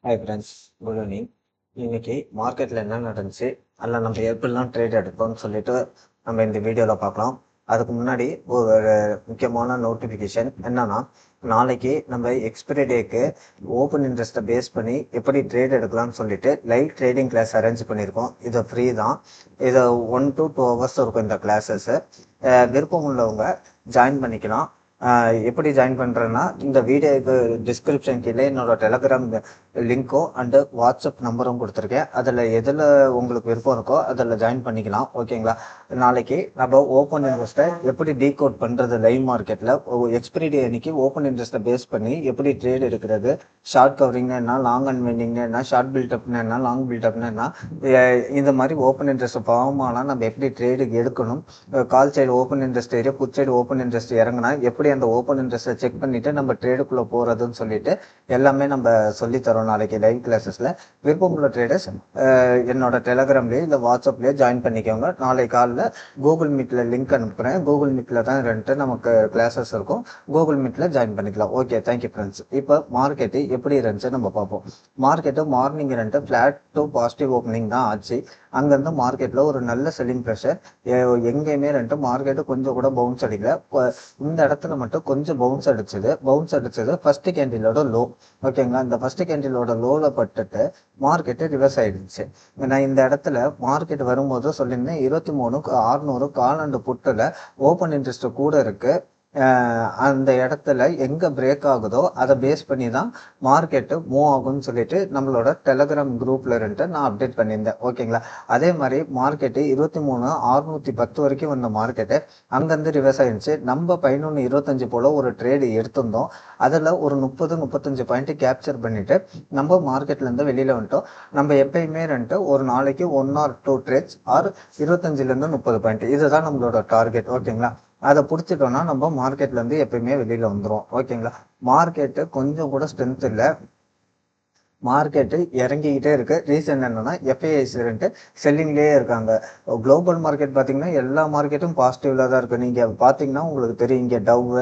Hi friends, good evening. இன்னைக்கு மார்க்கெட்டில் என்ன நடந்துச்சு, அதில் நம்ம எப்படிலாம் ட்ரேட் எடுத்தோம்னு சொல்லிட்டு நம்ம இந்த வீடியோவில் பார்க்கலாம். அதுக்கு முன்னாடி ஒரு முக்கியமான நோட்டிஃபிகேஷன் என்னன்னா, நாளைக்கு நம்ம எக்ஸ்பிரி டேக்கு ஓப்பன் இன்ட்ரெஸ்ட்டை பேஸ் பண்ணி எப்படி ட்ரேட் எடுக்கலாம்னு சொல்லிட்டு லைவ் ட்ரேடிங் கிளாஸ் அரேஞ்ச் பண்ணியிருக்கோம். இது ஃப்ரீ தான். இதை 1 to 2 hours இருக்கும் இந்த கிளாஸஸ். விருப்பம் உள்ளவங்க ஜாயின் பண்ணிக்கலாம். எப்படி ஜாயின் பண்ணுறேன்னா, இந்த வீடியோக்கு டிஸ்கிரிப்ஷன் கீழே என்னோட டெலகிராம் லிங்க்கோ அண்டு வாட்ஸ்அப் நம்பரும் கொடுத்துருக்கேன். அதில் எதில் உங்களுக்கு விருப்பம் இருக்கோ அதில் ஜாயின் பண்ணிக்கலாம். ஓகேங்களா? நாளைக்கு நம்ம ஓப்பன் இன்ட்ரெஸ்ட்டை எப்படி டீகோட் பண்ணுறது லைவ் மார்க்கெட்டில் எக்ஸ்பிரி டே அன்னைக்கு ஓப்பன் இன்ட்ரெஸ்ட்டை பேஸ் பண்ணி எப்படி ட்ரேட் எடுக்கிறது, ஷார்ட் கவரிங்னா என்ன, லாங் அண்ட் வெண்டிங்னா என்ன, ஷார்ட் பில்டப்னா என்ன, லாங் பில்டப்னா என்ன, இந்த மாதிரி ஓப்பன் இன்ட்ரெஸ்ட் ஃபார்ம் ஆனால் நம்ம எப்படி ட்ரேடு எடுக்கணும், call side open interest area, put side open interest இறங்கினா எப்படி அந்த ஓப்பன் இன்ட்ரெஸ்ட்டை செக் பண்ணிட்டு நம்ம ட்ரேடுக்குள்ளே போகிறதுன்னு சொல்லிட்டு எல்லாமே நம்ம சொல்லித்தரோம் நாளைக்கு லைவ் கிளாஸஸ்ல. விருப்பமுள்ள ட்ரேடர்ஸ் என்னோட டெலகிராம்லயே இல்லை வாட்ஸ்அப்லயே ஜாயின் பண்ணிக்கோங்க. நாளை காலைல கூகுள் மீட்ல லிங்க் அனுப்புறேன். கூகுள் மீட்ல தான் நமக்கு கிளாஸஸ் இருக்கும். கூகுள் மீட்ல ஜாயின் பண்ணிக்கலாம். Okay, thank you friends. இப்போ மார்க்கெட்டு எப்படி இருந்துச்சு நம்ம பார்ப்போம். Market morning flat to positive opening தான் ஆச்சு. அங்கிருந்து மார்க்கெட்ல ஒரு நல்ல செல்லிங் ப்ரெஷர். எங்கேயுமே மார்க்கெட்டு கொஞ்சம் கூட பவுன்ஸ் அடிக்கல. இந்த இடத்துல மட்டும் கொஞ்சம் பவுன்ஸ் அடிச்சது ஃபர்ஸ்ட் கேண்டிலோட லோ. ஓகேங்களா? இந்த ஃபர்ஸ்ட் கேண்டிலோட லோல பட்டுட்டு மார்க்கெட்டு ரிவர்ஸ் ஆயிடுச்சு. நான் இந்த இடத்துல மார்க்கெட் வரும்போது சொல்லியிருந்தேன், 23,600 கால் அண்ட் புட்டுல ஓப்பன் இன்ட்ரெஸ்ட் கூட இருக்கு. அந்த இடத்துல எங்க பிரேக் ஆகுதோ அதை பேஸ் பண்ணி தான் மார்க்கெட்டு மூவ் ஆகும்னு சொல்லிட்டு நம்மளோட டெலகிராம் குரூப்ல நான் அப்டேட் பண்ணியிருந்தேன். ஓகேங்களா? அதே மாதிரி மார்க்கெட்டு 23,610 வரைக்கும் வந்த மார்க்கெட்டு அங்கிருந்து ரிவர்ஸ் ஆயிடுச்சு. நம்ம 11.25 போல ஒரு ட்ரேடு எடுத்திருந்தோம். அதில் ஒரு 30-35 பாயிண்ட் கேப்சர் பண்ணிட்டு நம்ம மார்க்கெட்ல இருந்து வெளியில வந்துட்டோம். நம்ம எப்பயுமே ஒரு நாளைக்கு 1 or 2 ட்ரேட்ஸ் ஆர் 25-30 பாயிண்ட், இதுதான் நம்மளோட டார்கெட். ஓகேங்களா? அதை பிடிச்சிட்டோம்னா நம்ம மார்க்கெட்ல இருந்து எப்பயுமே வெளியில வந்துடும். ஓகேங்களா? மார்க்கெட்டு கொஞ்சம் கூட ஸ்ட்ரென்த் இல்லை. மார்க்கெட்டு இறங்கிக்கிட்டே இருக்கு. ரீசன் என்னன்னா, எஃப்ஐஐஸ் செல்லிங்லேயே இருக்காங்க. குளோபல் மார்க்கெட் பார்த்தீங்கன்னா எல்லா மார்க்கெட்டும் பாசிட்டிவ்ல தான் இருக்கு. நீங்க பார்த்தீங்கன்னா உங்களுக்கு தெரியும், இங்கே டவ்,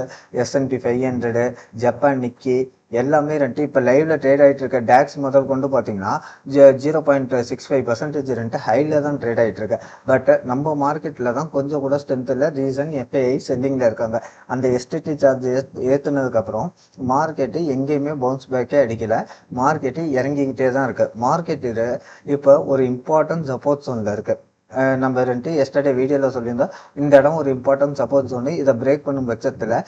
S&P 500, ஜப்பான் நிக்கி எல்லாமே இப்போ லைவ்ல ட்ரேட் ஆகிட்டு இருக்க டாக்ஸ் முதல் கொண்டு பார்த்தீங்கன்னா 0.65% ஹைல தான் ட்ரேட் ஆகிட்டு இருக்கு. பட் நம்ம மார்க்கெட்ல தான் கொஞ்சம் கூட ஸ்ட்ரென்த் இல்லை. ரீசன் எஃப்ஐஐ செல்லிங்ல இருக்காங்க. அந்த எஸ்டிடி சார்ஜ் ஏத்துனதுக்கு அப்புறம் மார்க்கெட்டு எங்கேயுமே பவுன்ஸ் பேக்கே அடிக்கல. மார்க்கெட்டு இறங்கிக்கிட்டே தான் இருக்கு. மார்க்கெட்டு இப்போ ஒரு இம்பார்ட்டன்ட் சப்போர்ட் ஜோன்ல இருக்கு. நம்ம எஸ்டர்டே வீடியோல சொல்லியிருந்தோம், இந்த இடம் ஒரு இம்பார்ட்டன்ட் சப்போர்ட் ஜோன். இதை பிரேக் பண்ணும் பட்சத்துல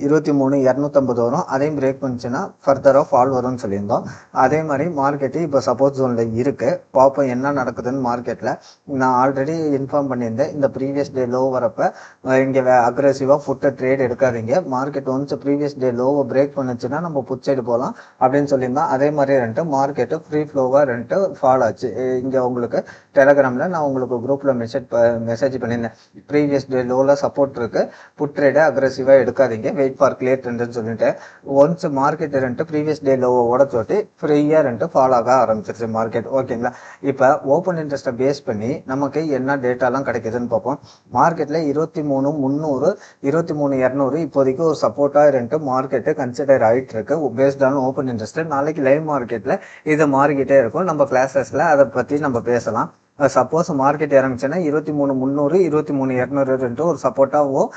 23,250 வரும். அதையும் பிரேக் பண்ணுச்சுன்னா ஃபர்தரா ஃபால் வரும்னு சொல்லியிருந்தோம். அதே மாதிரி மார்க்கெட்டு இப்போ சப்போர்ட் ஜோன்ல இருக்கு. பார்ப்போம் என்ன நடக்குதுன்னு. மார்க்கெட்ல நான் ஆல்ரெடி இன்ஃபார்ம் பண்ணியிருந்தேன், இந்த ப்ரீவியஸ் டே லோ வரப்ப இங்கே அக்ரெசிவா புட்ட ட்ரேட் எடுக்காதீங்க. மார்க்கெட் ஒன்ஸ் ப்ரீவியஸ் டே லோவை பிரேக் பண்ணுச்சுன்னா நம்ம புட் சைடு போகலாம் அப்படின்னு சொல்லியிருந்தோம். அதே மாதிரி மார்க்கெட்டு ஃப்ரீ ஃப்ளோவா ஃபால் ஆச்சு. இங்கே உங்களுக்கு டெலகிராம்ல நான் உங்களுக்கு குரூப்ல மெசேஜ் பண்ணியிருந்தேன், ப்ரீவியஸ் டே லோல சப்போர்ட் இருக்கு, புட் ட்ரேடை அக்ரெசிவா எடுக்காதீங்க, வெயிட் ஃபார் கிளியர் ட்ரெண்ட்னு சொல்லிட்டு. ஒன்ஸ் மார்க்கெட் ப்ரீவியஸ் டே லோவை உடச்சோட்டி ஃப்ரீயா ஃபால் ஆக ஆரம்பிச்சிருச்சு மார்க்கெட். ஓகேங்களா? இப்போ ஓப்பன் இன்ட்ரெஸ்ட்டை பேஸ் பண்ணி நமக்கு என்ன டேட்டாலாம் கிடைக்குதுன்னு பார்ப்போம். மார்க்கெட்ல 23,300, 23,200 இப்போதைக்கு ஒரு சப்போர்ட்டா மார்க்கெட்டு கன்சிடர் ஆயிட்டு இருக்கு பேஸ்ட் ஆன் ஓப்பன் இன்ட்ரெஸ்ட். நாளைக்கு லைவ் மார்க்கெட்ல இது மாறிக்கிட்டே இருக்கும். நம்ம கிளாஸஸ்ல அதை பத்தி நம்ம பேசலாம். சப்போஸ் மார்க்கெட் இறங்குச்சுன்னா 23,300, 23,200 ஒரு சப்போர்ட்டாகவும்,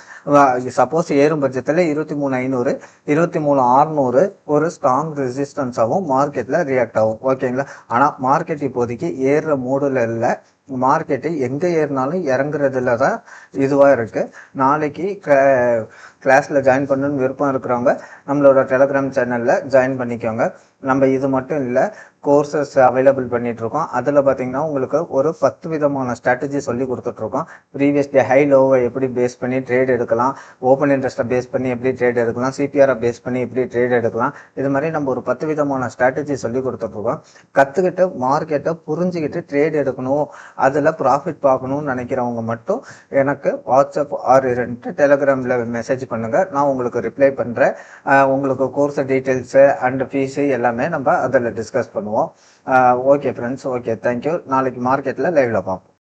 சப்போஸ் ஏறும் பட்சத்தில் 23,500, 23,600 ஒரு ஸ்ட்ராங் ரெசிஸ்டன்ஸாகவும் மார்க்கெட்ல ரியாக்ட் ஆகும். ஓகேங்களா? ஆனால் மார்க்கெட் இப்போதைக்கு ஏறுற மூடுல இல்லை. மார்க்கெட்டு எங்க ஏறினாலும் இறங்குறதுல தான் இதுவாக இருக்கு. நாளைக்கு கிளாஸ்ல ஜாயின் பண்ணணும்னு விருப்பம் இருக்கிறவங்க நம்மளோட டெலகிராம் சேனல்ல ஜாயின் பண்ணிக்கோங்க. நம்ம இது மட்டும் இல்லை, கோர்சஸ் அவைலபிள் பண்ணிட்டு இருக்கோம். அதில் பார்த்தீங்கன்னா உங்களுக்கு ஒரு 10 விதமான ஸ்ட்ராட்டஜி சொல்லி கொடுத்துட்டு இருக்கோம். ப்ரீவியஸ் டே ஹை லோவை எப்படி பேஸ் பண்ணி ட்ரேட் எடுக்கலாம், ஓப்பன் இன்ட்ரெஸ்ட்டை பேஸ் பண்ணி எப்படி ட்ரேட் எடுக்கலாம், சிபிஆரை பேஸ் பண்ணி எப்படி ட்ரேட் எடுக்கலாம், இது மாதிரி நம்ம ஒரு 10 விதமான ஸ்ட்ராட்டஜி சொல்லி கொடுத்துட்டு இருக்கோம். கற்றுக்கிட்டு மார்க்கெட்டை புரிஞ்சுக்கிட்டு ட்ரேட் எடுக்கணும், அதில் ப்ராஃபிட் பார்க்கணும்னு நினைக்கிறவங்க மட்டும் எனக்கு வாட்ஸ்அப் ஆர் டெலகிராமில் மெசேஜ் பண்ணுங்க. நான் உங்களுக்கு ரிப்ளை பண்ணுறேன். உங்களுக்கு கோர்ஸ் டீட்டெயில்ஸு அண்ட் ஃபீஸு எல்லாமே நம்ம அதில் டிஸ்கஸ் பண்ணுவோம். Okay friends, okay, thank you. நாளைக்கு மார்க்கெட்டில் லைவ்ல பார்ப்போம்.